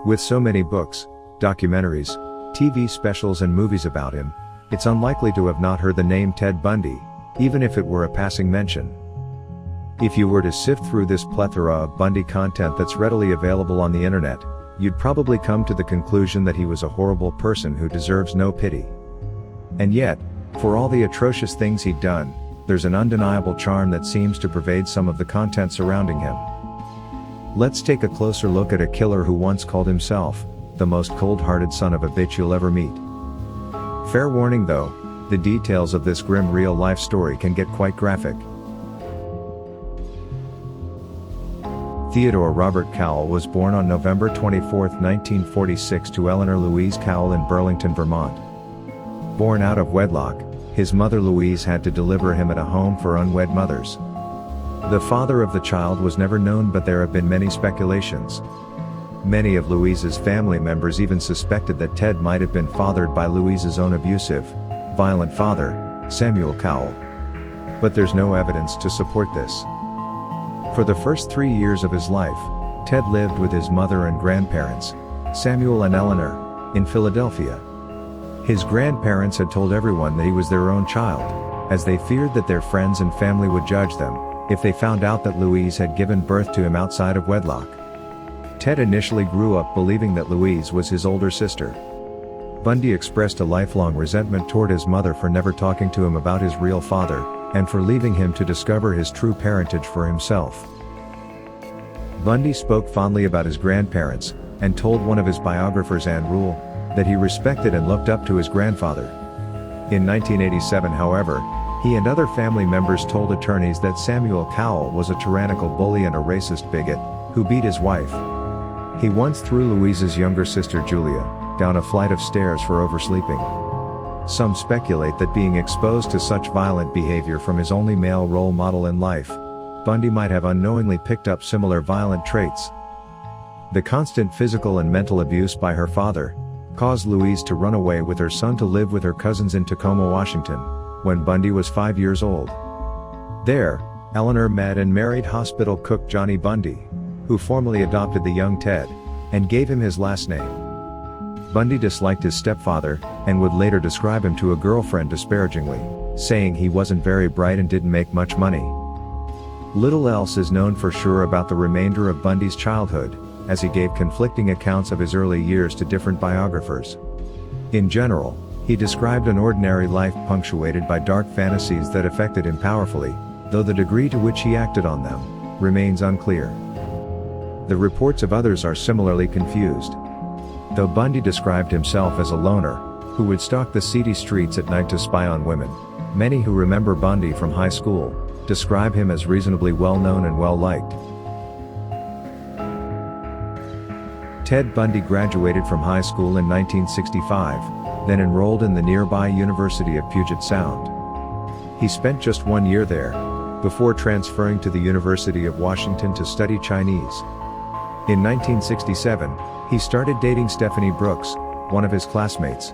With so many books, documentaries, TV specials and movies about him, it's unlikely to have not heard the name Ted Bundy, even if it were a passing mention. If you were to sift through this plethora of Bundy content that's readily available on the internet, you'd probably come to the conclusion that he was a horrible person who deserves no pity. And yet, for all the atrocious things he'd done, there's an undeniable charm that seems to pervade some of the content surrounding him. Let's take a closer look at a killer who once called himself the most cold-hearted son of a bitch you'll ever meet. Fair warning though, the details of this grim real-life story can get quite graphic. Theodore Robert Cowell was born on November 24, 1946 to Eleanor Louise Cowell in Burlington, Vermont. Born out of wedlock, his mother Louise had to deliver him at a home for unwed mothers. The father of the child was never known, but there have been many speculations. Many of Louise's family members even suspected that Ted might have been fathered by Louise's own abusive, violent father, Samuel Cowell. But there's no evidence to support this. For the first 3 years of his life, Ted lived with his mother and grandparents, Samuel and Eleanor, in Philadelphia. His grandparents had told everyone that he was their own child, as they feared that their friends and family would judge them if they found out that Louise had given birth to him outside of wedlock. Ted initially grew up believing that Louise was his older sister. Bundy expressed a lifelong resentment toward his mother for never talking to him about his real father, and for leaving him to discover his true parentage for himself. Bundy spoke fondly about his grandparents, and told one of his biographers, Ann Rule, that he respected and looked up to his grandfather. In 1987, however, he and other family members told attorneys that Samuel Cowell was a tyrannical bully and a racist bigot, who beat his wife. He once threw Louise's younger sister Julia down a flight of stairs for oversleeping. Some speculate that being exposed to such violent behavior from his only male role model in life, Bundy might have unknowingly picked up similar violent traits. The constant physical and mental abuse by her father caused Louise to run away with her son to live with her cousins in Tacoma, Washington, when Bundy was 5 years old. There, Eleanor met and married hospital cook Johnny Bundy, who formally adopted the young Ted, and gave him his last name. Bundy disliked his stepfather, and would later describe him to a girlfriend disparagingly, saying he wasn't very bright and didn't make much money. Little else is known for sure about the remainder of Bundy's childhood, as he gave conflicting accounts of his early years to different biographers. In general, he described an ordinary life punctuated by dark fantasies that affected him powerfully, though the degree to which he acted on them remains unclear. The reports of others are similarly confused. Though Bundy described himself as a loner, who would stalk the seedy streets at night to spy on women, many who remember Bundy from high school describe him as reasonably well-known and well-liked. Ted Bundy graduated from high school in 1965, then enrolled in the nearby University of Puget Sound. He spent just 1 year there, before transferring to the University of Washington to study Chinese. In 1967, he started dating Stephanie Brooks, one of his classmates.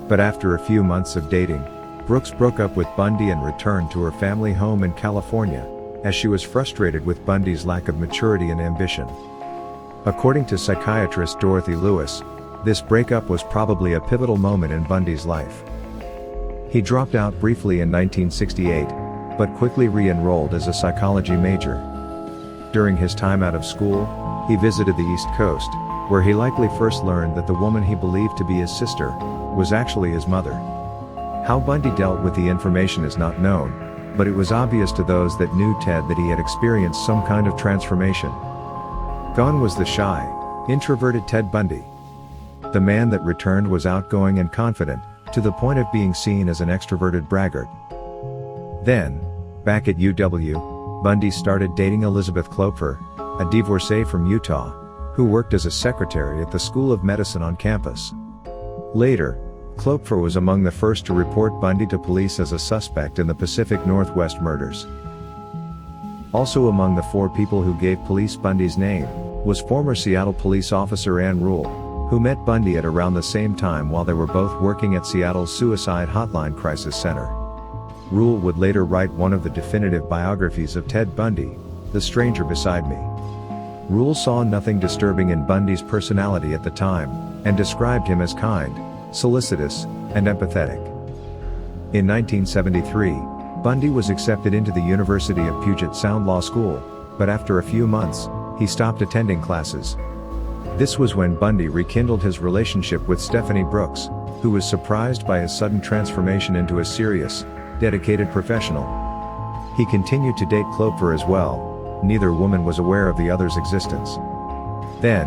But after a few months of dating, Brooks broke up with Bundy and returned to her family home in California, as she was frustrated with Bundy's lack of maturity and ambition. According to psychiatrist Dorothy Lewis, this breakup was probably a pivotal moment in Bundy's life. He dropped out briefly in 1968, but quickly re-enrolled as a psychology major. During his time out of school, he visited the East Coast, where he likely first learned that the woman he believed to be his sister was actually his mother. How Bundy dealt with the information is not known, but it was obvious to those that knew Ted that he had experienced some kind of transformation. Gone was the shy, introverted Ted Bundy. The man that returned was outgoing and confident, to the point of being seen as an extroverted braggart. Then, back at UW, Bundy started dating Elizabeth Klopfer, a divorcee from Utah, who worked as a secretary at the School of Medicine on campus. Later, Klopfer was among the first to report Bundy to police as a suspect in the Pacific Northwest murders. Also among the 4 people who gave police Bundy's name, was former Seattle police officer Ann Rule, who met Bundy at around the same time while they were both working at Seattle's Suicide Hotline Crisis Center. Rule would later write one of the definitive biographies of Ted Bundy, The Stranger Beside Me. Rule saw nothing disturbing in Bundy's personality at the time, and described him as kind, solicitous, and empathetic. In 1973, Bundy was accepted into the University of Puget Sound Law School, but after a few months, he stopped attending classes. This was when Bundy rekindled his relationship with Stephanie Brooks, who was surprised by his sudden transformation into a serious, dedicated professional. He continued to date Klopfer as well. Neither woman was aware of the other's existence. Then,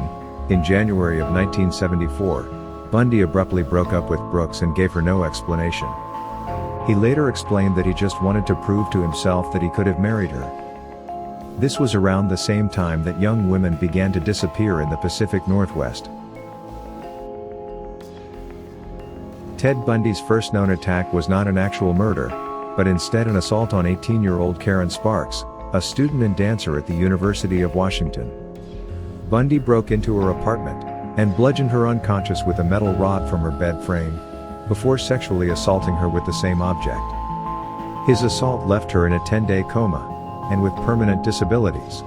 in January of 1974, Bundy abruptly broke up with Brooks and gave her no explanation. He later explained that he just wanted to prove to himself that he could have married her. This was around the same time that young women began to disappear in the Pacific Northwest. Ted Bundy's first known attack was not an actual murder, but instead an assault on 18-year-old Karen Sparks, a student and dancer at the University of Washington. Bundy broke into her apartment and bludgeoned her unconscious with a metal rod from her bed frame, before sexually assaulting her with the same object. His assault left her in a 10-day coma, and with permanent disabilities.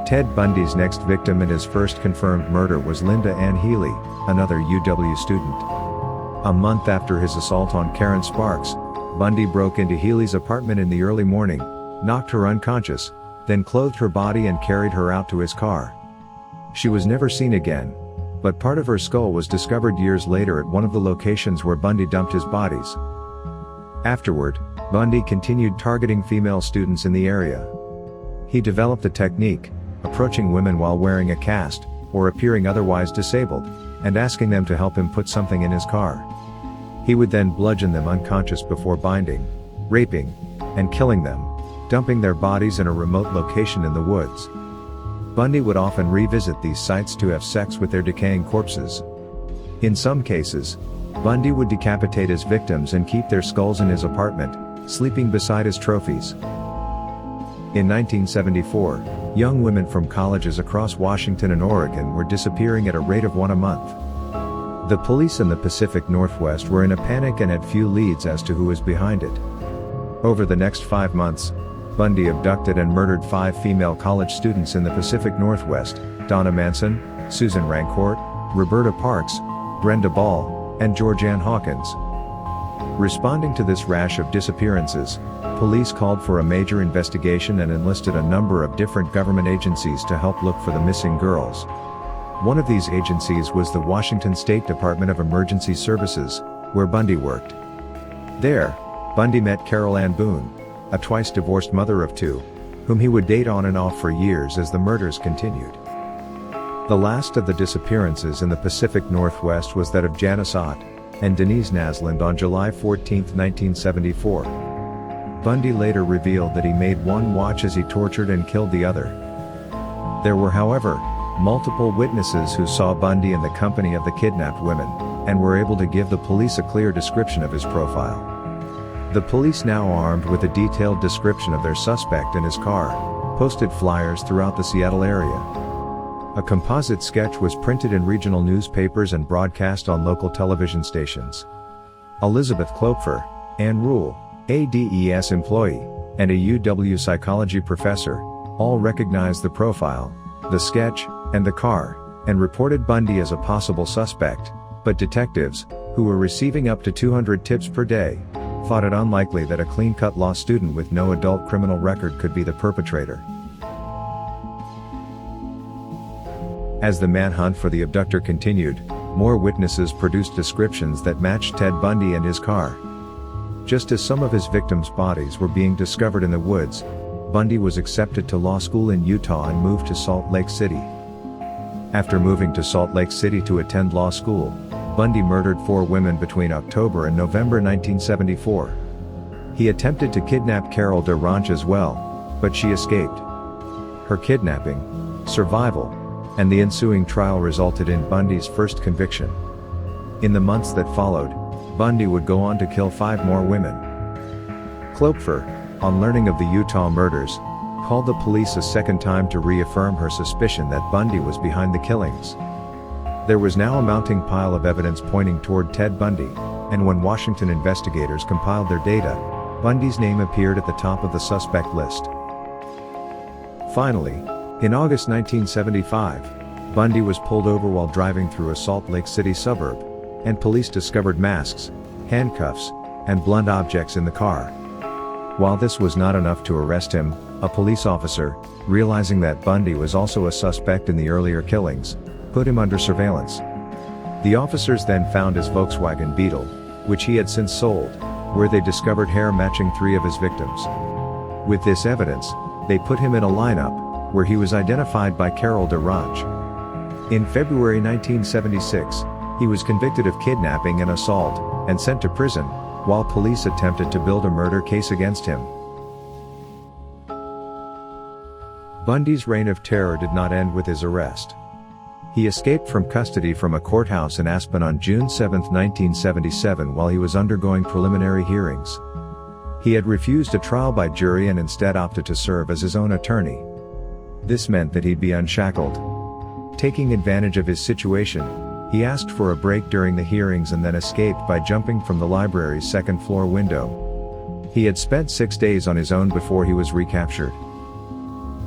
Ted Bundy's next victim in his first confirmed murder was Linda Ann Healy, another UW student. A month after his assault on Karen Sparks, Bundy broke into Healy's apartment in the early morning, knocked her unconscious, then clothed her body and carried her out to his car. She was never seen again, but part of her skull was discovered years later at one of the locations where Bundy dumped his bodies. Afterward, Bundy continued targeting female students in the area. He developed a technique, approaching women while wearing a cast, or appearing otherwise disabled, and asking them to help him put something in his car. He would then bludgeon them unconscious before binding, raping, and killing them, dumping their bodies in a remote location in the woods. Bundy would often revisit these sites to have sex with their decaying corpses. In some cases, Bundy would decapitate his victims and keep their skulls in his apartment, sleeping beside his trophies. In 1974, young women from colleges across Washington and Oregon were disappearing at a rate of one a month. The police in the Pacific Northwest were in a panic and had few leads as to who was behind it. Over the next 5 months, Bundy abducted and murdered 5 female college students in the Pacific Northwest: Donna Manson, Susan Rancourt, Roberta Parks, Brenda Ball, and Georgianne Hawkins. Responding to this rash of disappearances, police called for a major investigation and enlisted a number of different government agencies to help look for the missing girls. One of these agencies was the Washington State Department of Emergency Services, where Bundy worked. There, Bundy met Carol Ann Boone, a twice-divorced mother of 2, whom he would date on and off for years as the murders continued. The last of the disappearances in the Pacific Northwest was that of Janice Ott and Denise Naslund on July 14, 1974. Bundy later revealed that he made one watch as he tortured and killed the other. There were, however, multiple witnesses who saw Bundy in the company of the kidnapped women, and were able to give the police a clear description of his profile. The police, now armed with a detailed description of their suspect and his car, posted flyers throughout the Seattle area. A composite sketch was printed in regional newspapers and broadcast on local television stations. Elizabeth Klopfer, Ann Rule, a DES employee, and a UW psychology professor, all recognized the profile, the sketch, and the car, and reported Bundy as a possible suspect, but detectives, who were receiving up to 200 tips per day, thought it unlikely that a clean-cut law student with no adult criminal record could be the perpetrator. As the manhunt for the abductor continued, more witnesses produced descriptions that matched Ted Bundy and his car. Just as some of his victims' bodies were being discovered in the woods, Bundy was accepted to law school in Utah and moved to Salt Lake City. After moving to Salt Lake City to attend law school, Bundy murdered 4 women between October and November 1974. He attempted to kidnap Carol DeRanch as well, but she escaped. Her kidnapping, survival, and the ensuing trial resulted in Bundy's first conviction. In the months that followed, Bundy would go on to kill 5 more women. Klopfer, on learning of the Utah murders, called the police a second time to reaffirm her suspicion that Bundy was behind the killings. There was now a mounting pile of evidence pointing toward Ted Bundy, and when Washington investigators compiled their data, Bundy's name appeared at the top of the suspect list. Finally, In August 1975, Bundy was pulled over while driving through a Salt Lake City suburb, and police discovered masks, handcuffs, and blunt objects in the car. While this was not enough to arrest him, a police officer, realizing that Bundy was also a suspect in the earlier killings, put him under surveillance. The officers then found his Volkswagen Beetle, which he had since sold, where they discovered hair matching 3 of his victims. With this evidence, they put him in a lineup, where he was identified by Carol DeRange. In February 1976, he was convicted of kidnapping and assault, and sent to prison, while police attempted to build a murder case against him. Bundy's reign of terror did not end with his arrest. He escaped from custody from a courthouse in Aspen on June 7, 1977 while he was undergoing preliminary hearings. He had refused a trial by jury and instead opted to serve as his own attorney. This meant that he'd be unshackled. Taking advantage of his situation, he asked for a break during the hearings and then escaped by jumping from the library's second-floor window. He had spent 6 days on his own before he was recaptured.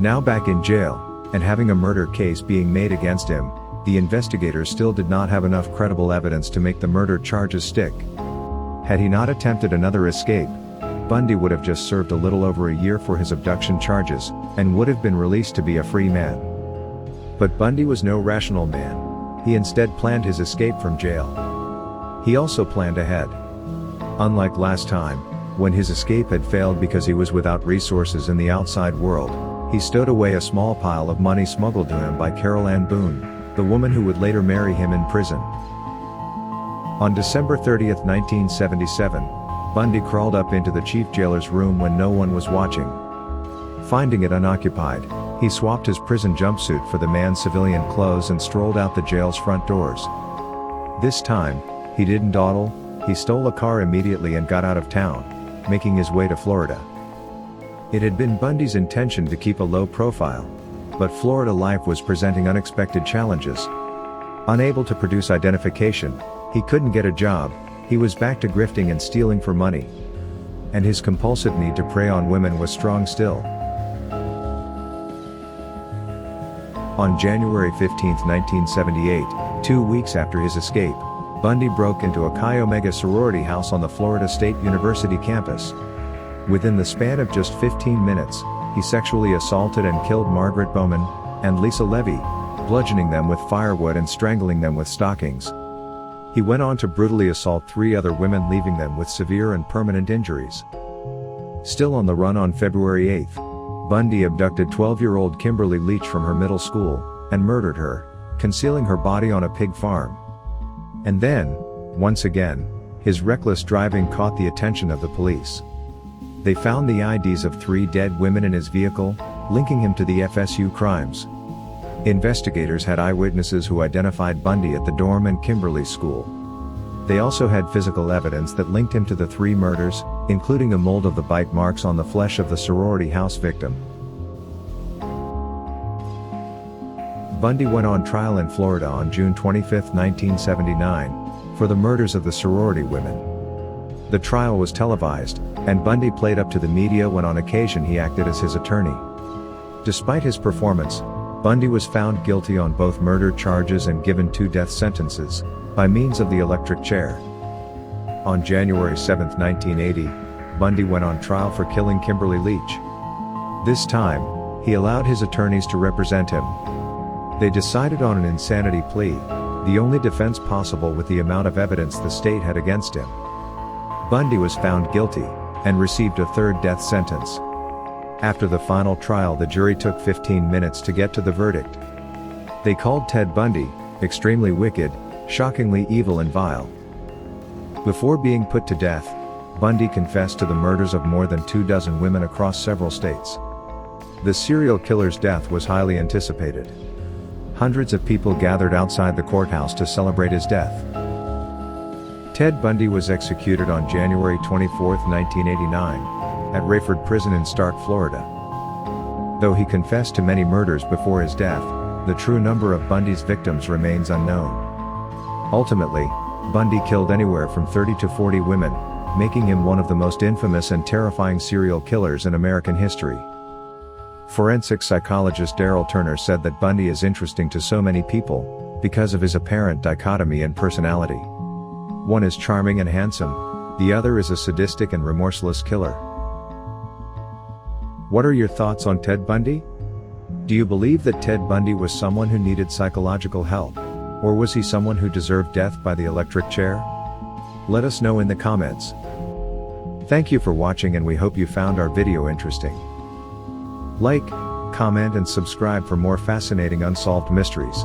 Now back in jail, and having a murder case being made against him, the investigators still did not have enough credible evidence to make the murder charges stick. Had he not attempted another escape, Bundy would have just served a little over a year for his abduction charges, and would have been released to be a free man. But Bundy was no rational man. He instead planned his escape from jail. He also planned ahead. Unlike last time, when his escape had failed because he was without resources in the outside world, he stowed away a small pile of money smuggled to him by Carol Ann Boone, the woman who would later marry him in prison. On December 30, 1977, Bundy crawled up into the chief jailer's room when no one was watching. Finding it unoccupied, he swapped his prison jumpsuit for the man's civilian clothes and strolled out the jail's front doors. This time, he didn't dawdle, he stole a car immediately and got out of town, making his way to Florida. It had been Bundy's intention to keep a low profile, but Florida life was presenting unexpected challenges. Unable to produce identification, he couldn't get a job, he was back to grifting and stealing for money. And his compulsive need to prey on women was strong still. On January 15, 1978, 2 weeks after his escape, Bundy broke into a Chi Omega sorority house on the Florida State University campus. Within the span of just 15 minutes, he sexually assaulted and killed Margaret Bowman and Lisa Levy, bludgeoning them with firewood and strangling them with stockings. He went on to brutally assault 3 other women, leaving them with severe and permanent injuries. Still on the run, on February 8, Bundy abducted 12-year-old Kimberly Leach from her middle school, and murdered her, concealing her body on a pig farm. And then, once again, his reckless driving caught the attention of the police. They found the IDs of 3 dead women in his vehicle, linking him to the FSU crimes. Investigators had eyewitnesses who identified Bundy at the dorm and Kimberly's school. They also had physical evidence that linked him to the 3 murders, including a mold of the bite marks on the flesh of the sorority house victim. Bundy went on trial in Florida on June 25, 1979, for the murders of the sorority women. The trial was televised, and Bundy played up to the media when on occasion he acted as his attorney. Despite his performance, Bundy was found guilty on both murder charges and given 2 death sentences, by means of the electric chair. On January 7, 1980, Bundy went on trial for killing Kimberly Leach. This time, he allowed his attorneys to represent him. They decided on an insanity plea, the only defense possible with the amount of evidence the state had against him. Bundy was found guilty, and received a 3rd death sentence. After the final trial, the jury took 15 minutes to get to the verdict. They called Ted Bundy extremely wicked, shockingly evil and vile. Before being put to death, Bundy confessed to the murders of more than 24 women across several states. The serial killer's death was highly anticipated. Hundreds of people gathered outside the courthouse to celebrate his death. Ted Bundy was executed on January 24, 1989, at Rayford Prison in Stark, Florida. Though he confessed to many murders before his death, the true number of Bundy's victims remains unknown. Ultimately, Bundy killed anywhere from 30 to 40 women, making him one of the most infamous and terrifying serial killers in American history. Forensic psychologist Daryl Turner said that Bundy is interesting to so many people, because of his apparent dichotomy in personality. One is charming and handsome, the other is a sadistic and remorseless killer. What are your thoughts on Ted Bundy? Do you believe that Ted Bundy was someone who needed psychological help? Or was he someone who deserved death by the electric chair? Let us know in the comments. Thank you for watching, and we hope you found our video interesting. Like, comment and subscribe for more fascinating unsolved mysteries.